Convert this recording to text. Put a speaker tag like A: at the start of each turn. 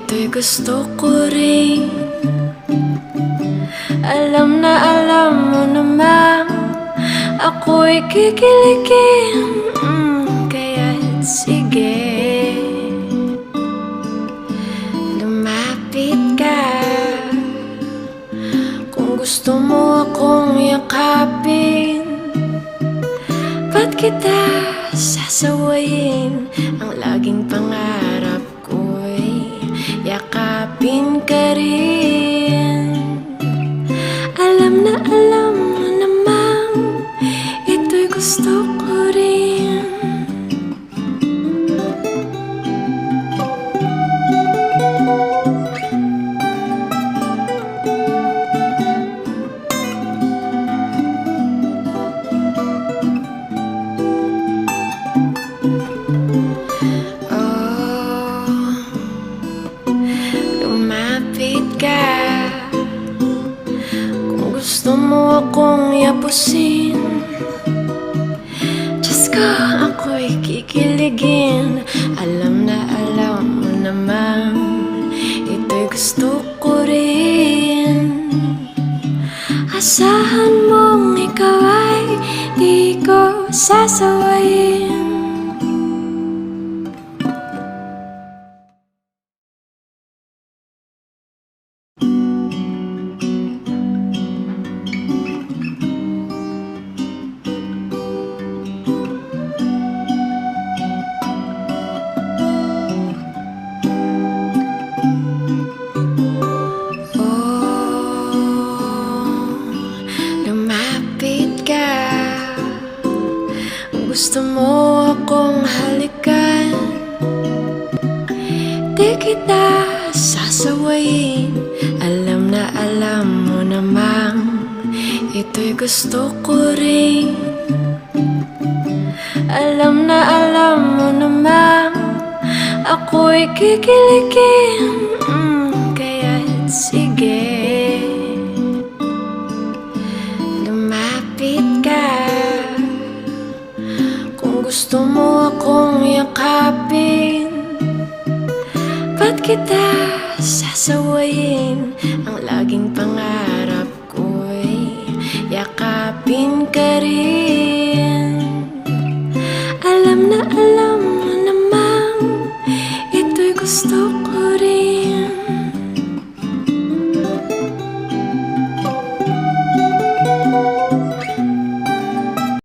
A: ito'y gusto ko rin. Alam na alam mo naman ako'y kikiligin. Kaya't sige, lumapit ka. Kung gusto mo akong yakapin, ba't kita sasawayin? Ang laging pangarap ko'y yakapin ka rin. Alam na alam mo naman ito'y gusto ko rin. Lumapit ka. Kung gusto mo akong yapusin, Diyos ko, ako'y kikiligin. Alam na alam mo naman ito'y gusto ko rin. Asahan mong ikaw ay di ko sasawayin. Gusto mo akong halikan, di kita sasawayin. Alam na alam mo namang ito'y gusto ko rin. Alam na alam mo namang ako'y kikiligin. Kaya't sige, lumapit ka. Gusto mo akong yakapin, ba't kita sasawayin? Ang laging pangarap ko'y yakapin ka rin.